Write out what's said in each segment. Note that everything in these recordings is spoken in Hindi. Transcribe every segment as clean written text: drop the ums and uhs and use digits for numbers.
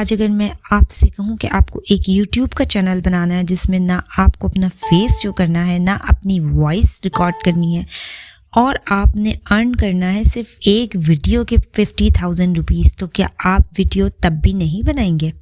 आज अगर मैं आपसे कहूँ कि आपको एक YouTube का चैनल बनाना है जिसमें ना आपको अपना फेस शो करना है, ना अपनी वॉइस रिकॉर्ड करनी है, और आपने अर्न करना है सिर्फ एक वीडियो के 50,000 रुपीज़, तो क्या आप वीडियो तब भी नहीं बनाएंगे?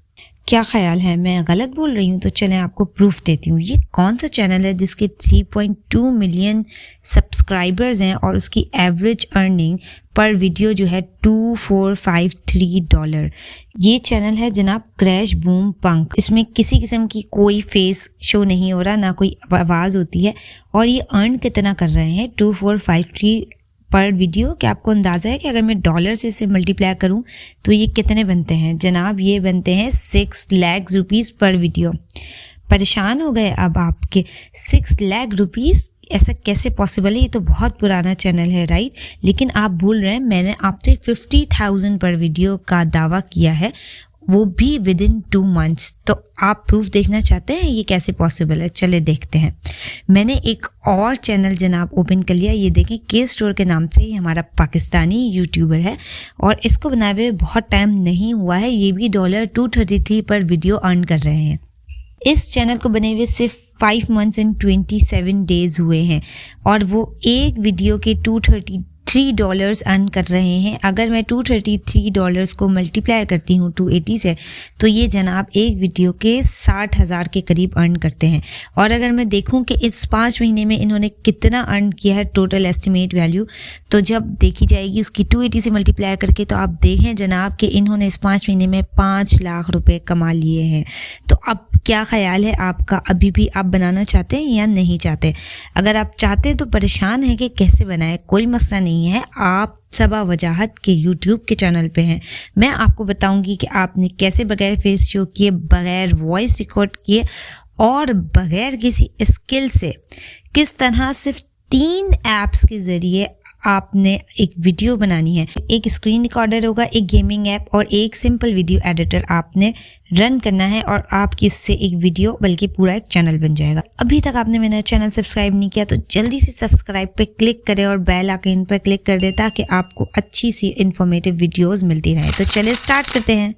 क्या ख्याल है, मैं गलत बोल रही हूँ? तो चलें आपको प्रूफ देती हूँ। ये कौन सा चैनल है जिसके 3.2 मिलियन सब्सक्राइबर्स हैं और उसकी एवरेज अर्निंग पर वीडियो जो है $2453। ये चैनल है जनाब क्रैश बूम पंक। इसमें किसी किस्म की कोई फेस शो नहीं हो रहा, ना कोई आवाज़ होती है, और ये अर्न कितना कर रहे हैं 2453 पर वीडियो। क्या आपको अंदाज़ा है कि अगर मैं डॉलर से इसे मल्टीप्लाई करूं तो ये कितने बनते हैं? जनाब ये बनते हैं 6 लाख रुपीज़ पर वीडियो। परेशान हो गए अब आपके 6 लाख रुपीज़? ऐसा कैसे पॉसिबल है? ये तो बहुत पुराना चैनल है, राइट? लेकिन आप भूल रहे हैं मैंने आपसे 50,000 पर वीडियो का दावा किया है, वो भी विद इन 2 मंथ्स। तो आप प्रूफ देखना चाहते हैं ये कैसे पॉसिबल है? चले देखते हैं। मैंने एक और चैनल जनाब ओपन कर लिया। ये देखें, के स्टोर के नाम से, ये हमारा पाकिस्तानी यूट्यूबर है और इसको बनाए हुए बहुत टाइम नहीं हुआ है। ये भी $233 पर वीडियो अर्न कर रहे हैं। इस चैनल को बने हुए सिर्फ 5 मंथ्स एंड 27 डेज हुए हैं और वो एक वीडियो के $233 अर्न कर रहे हैं। अगर मैं $233 को मल्टीप्लाई करती हूँ 280 से, तो ये जनाब एक वीडियो के 60,000 के करीब अर्न करते हैं। और अगर मैं देखूँ कि इस 5 महीने में इन्होंने कितना अर्न किया है टोटल एस्टिमेट वैल्यू, तो जब देखी जाएगी उसकी 280 से मल्टीप्लाई करके, तो आप देखें जनाब कि इन्होंने इस 5 महीने में 5 लाख रुपए कमा लिए हैं। तो अब क्या ख्याल है आपका? अभी भी आप बनाना चाहते हैं या नहीं चाहते? अगर आप चाहते हैं तो परेशान हैं कि कैसे बनाएं, कोई मसला नहीं है। आप सबा वजाहत के YouTube के चैनल पे हैं। मैं आपको बताऊंगी कि आपने कैसे बगैर फेस शो किए, बगैर वॉइस रिकॉर्ड किए और बगैर किसी स्किल से किस तरह सिर्फ 3 ऐप्स के ज़रिए आपने एक वीडियो बनानी है। एक स्क्रीन रिकॉर्डर होगा, एक गेमिंग ऐप और एक सिंपल वीडियो एडिटर आपने रन करना है और आपकी उससे एक वीडियो बल्कि पूरा एक चैनल बन जाएगा। अभी तक आपने मेरा चैनल सब्सक्राइब नहीं किया तो जल्दी से सब्सक्राइब पे क्लिक करें और बेल आइकन पर क्लिक कर दें ताकि आपको अच्छी सी इंफॉर्मेटिव वीडियोस मिलती रहे। तो चलिए स्टार्ट करते हैं।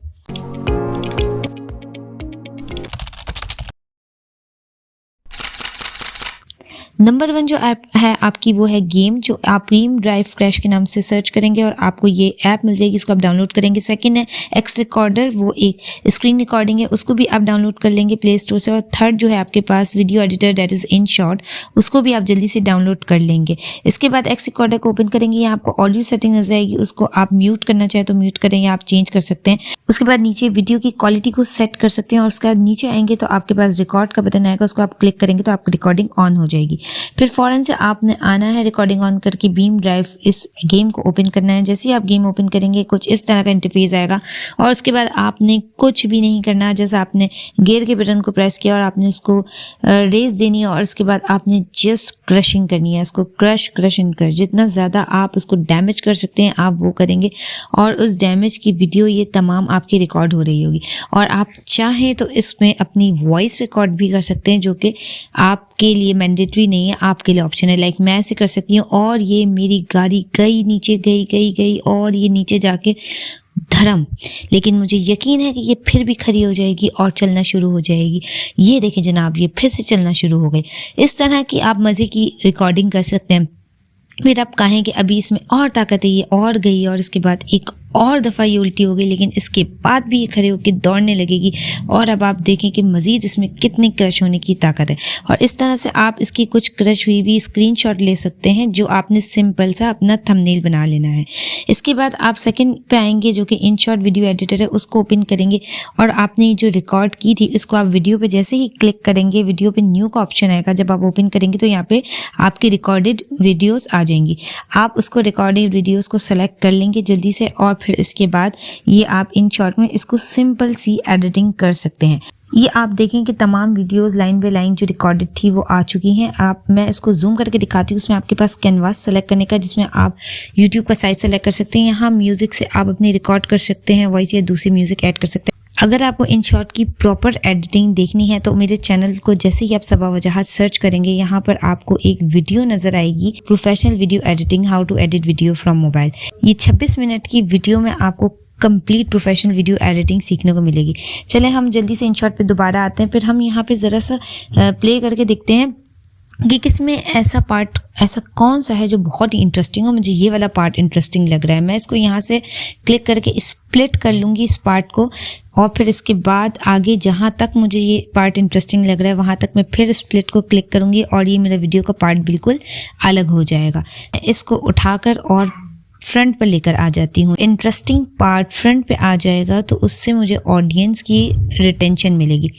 नंबर 1 जो ऐप है आपकी वो है गेम, जो आप ड्रीम ड्राइव क्रैश के नाम से सर्च करेंगे और आपको ये ऐप मिल जाएगी, इसको आप डाउनलोड करेंगे। सेकंड है एक्स रिकॉर्डर, वो एक स्क्रीन रिकॉर्डिंग है, उसको भी आप डाउनलोड कर लेंगे प्ले स्टोर से। और थर्ड जो है आपके पास video editor, that is InShot, उसको भी आप जल्दी से डाउनलोड कर लेंगे। इसके बाद एक्स रिकॉर्डर को ओपन करेंगे, यहाँ आपको ऑडियो सेटिंग नजर आएगी, उसको आप म्यूट करना चाहें तो म्यूट करें या आप चेंज कर सकते हैं। उसके बाद नीचे वीडियो की क्वालिटी को सेट कर सकते हैं और उसके बाद नीचे आएंगे तो आपके पास रिकॉर्ड का बटन आएगा, उसको आप क्लिक करेंगे तो आपकी रिकॉर्डिंग ऑन हो जाएगी। फिर फौरन से आपने आना है, रिकॉर्डिंग ऑन करके बीम ड्राइव इस गेम को ओपन करना है। जैसे ही आप गेम ओपन करेंगे कुछ इस तरह का इंटरफेस आएगा और उसके बाद आपने कुछ भी नहीं करना। जैसे आपने गेयर के बटन को प्रेस किया और आपने उसको रेस देनी है और उसके बाद आपने जस्ट क्रशिंग करनी है, इसको क्रशिंग कर जितना ज़्यादा आप उसको डैमेज कर सकते हैं आप वो करेंगे और उस डैमेज की वीडियो ये तमाम आपकी रिकॉर्ड हो रही होगी। और आप चाहें तो इसमें अपनी वॉइस रिकॉर्ड भी कर सकते हैं, जो कि आपके लिए मैंडेटरी नहीं है, आपके लिए ऑप्शन है। लाइक मैं ऐसे कर सकती हूँ और ये मेरी गाड़ी गई नीचे, गई और ये नीचे जाके धर्म, लेकिन मुझे यकीन है कि ये फिर भी खड़ी हो जाएगी और चलना शुरू हो जाएगी। ये देखें जनाब, ये फिर से चलना शुरू हो गई। इस तरह की आप मज़े की रिकॉर्डिंग कर सकते हैं। फिर आप कहें कि अभी इसमें और ताकत है, ये और गई और इसके बाद एक और दफ़ा ये उल्टी हो गई, लेकिन इसके बाद भी ये खड़े होकर दौड़ने लगेगी और अब आप देखें कि मज़ीद इसमें कितनी क्रश होने की ताकत है। और इस तरह से आप इसकी कुछ क्रश हुई भी स्क्रीनशॉट ले सकते हैं, जो आपने सिंपल सा अपना थंबनेल बना लेना है। इसके बाद आप सेकंड पे आएंगे, जो कि InShot वीडियो एडिटर है, उसको ओपन करेंगे और आपने जो रिकॉर्ड की थी इसको आप वीडियो पे जैसे ही क्लिक करेंगे, वीडियो पे न्यू का ऑप्शन आएगा। जब आप ओपन करेंगे तो यहाँ पे आपकी रिकॉर्डेड वीडियोज़ आ जाएंगी। आप उसको रिकॉर्डेड वीडियोज़ को सेलेक्ट कर लेंगे जल्दी से और फिर इसके बाद ये आप InShot में इसको सिंपल सी एडिटिंग कर सकते हैं। ये आप देखें कि तमाम वीडियोस लाइन बाय लाइन जो रिकॉर्डेड थी वो आ चुकी हैं। मैं इसको जूम करके दिखाती हूँ। उसमें आपके पास कैनवास सेलेक्ट करने का, जिसमें आप यूट्यूब का साइज सेलेक्ट कर सकते हैं। यहाँ म्यूजिक से आप अपनी रिकॉर्ड कर सकते हैं वॉइस या दूसरी म्यूजिक ऐड कर सकते हैं। अगर आपको InShot की प्रॉपर एडिटिंग देखनी है तो मेरे चैनल को जैसे ही आप सबा वजाहत सर्च करेंगे, यहाँ पर आपको एक वीडियो नजर आएगी, professional video editing, how to edit video from mobile. ये 26 मिनट की वीडियो में आपको कंप्लीट प्रोफेशनल वीडियो एडिटिंग सीखने को मिलेगी। चलें हम जल्दी से InShot पे दोबारा आते हैं, फिर हम यहाँ पे ज़रा सा प्ले करके देखते हैं कि किसमें ऐसा पार्ट ऐसा कौन सा है जो बहुत ही इंटरेस्टिंग हो। मुझे ये वाला पार्ट इंटरेस्टिंग लग रहा है, मैं इसको यहाँ से क्लिक करके स्प्लिट कर लूँगी इस पार्ट को, और फिर इसके बाद आगे जहाँ तक मुझे ये पार्ट इंटरेस्टिंग लग रहा है वहाँ तक मैं फिर स्प्लिट को क्लिक करूँगी और ये मेरा वीडियो का पार्ट बिल्कुल अलग हो जाएगा। इसको उठाकर और फ्रंट पर लेकर आ जाती हूँ। इंटरेस्टिंग पार्ट फ्रंट पे आ जाएगा तो उससे मुझे ऑडियंस की रिटेंशन मिलेगी।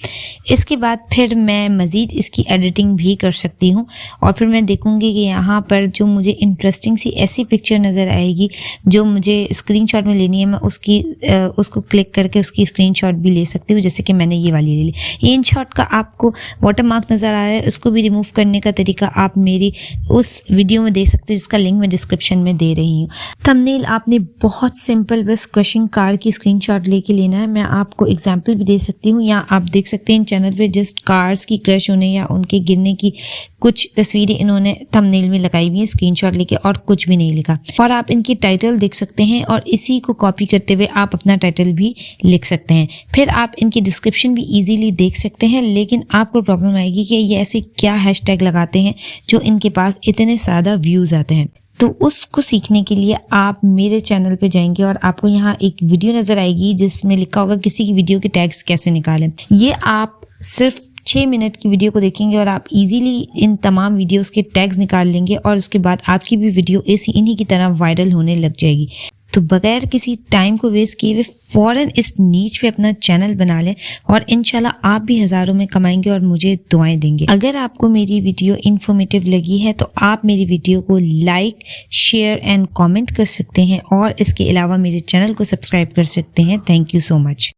इसके बाद फिर मैं मज़ीद इसकी एडिटिंग भी कर सकती हूँ और फिर मैं देखूँगी कि यहाँ पर जो मुझे इंटरेस्टिंग सी ऐसी पिक्चर नज़र आएगी जो मुझे स्क्रीनशॉट में लेनी है, मैं उसको क्लिक करके उसकी स्क्रीनशॉट भी ले सकती हूँ, जैसे कि मैंने ये वाली ले ली। ये InShot का आपको वाटरमार्क नज़र आ रहा है, उसको भी रिमूव करने का तरीका आप मेरी उस वीडियो में देख सकते हैं जिसका लिंक मैं डिस्क्रिप्शन में दे रही हूँ। थंबनेल आपने बहुत सिंपल बस क्रशिंग कार की स्क्रीनशॉट लेके लेना है। मैं आपको एग्जांपल भी दे सकती हूँ, या आप देख सकते हैं चैनल पे जस्ट कार्स की क्रश होने या उनके गिरने की कुछ तस्वीरें इन्होंने थंबनेल में लगाई हुई है स्क्रीनशॉट लेके, और कुछ भी नहीं लिखा। और आप इनकी टाइटल देख सकते हैं और इसी को कॉपी करते हुए आप अपना टाइटल भी लिख सकते हैं। फिर आप इनकी डिस्क्रिप्शन भी इजीली देख सकते हैं, लेकिन आपको प्रॉब्लम आएगी कि ये ऐसे क्या हैशटैग लगाते हैं जो इनके पास इतने ज़्यादा व्यूज़ आते हैं। तो उसको सीखने के लिए आप मेरे चैनल पे जाएंगे और आपको यहाँ एक वीडियो नज़र आएगी जिसमें लिखा होगा किसी की वीडियो के टैग्स कैसे निकालें। ये आप सिर्फ 6 मिनट की वीडियो को देखेंगे और आप इजीली इन तमाम वीडियोस के टैग्स निकाल लेंगे और उसके बाद आपकी भी वीडियो इन्हीं की तरह वायरल होने लग जाएगी। तो बगैर किसी टाइम को वेस्ट किए हुए फ़ौरन इस नीच पे अपना चैनल बना लें और इंशाल्लाह आप भी हज़ारों में कमाएंगे और मुझे दुआएं देंगे। अगर आपको मेरी वीडियो इन्फॉर्मेटिव लगी है तो आप मेरी वीडियो को लाइक, शेयर एंड कमेंट कर सकते हैं और इसके अलावा मेरे चैनल को सब्सक्राइब कर सकते हैं। Thank you so much.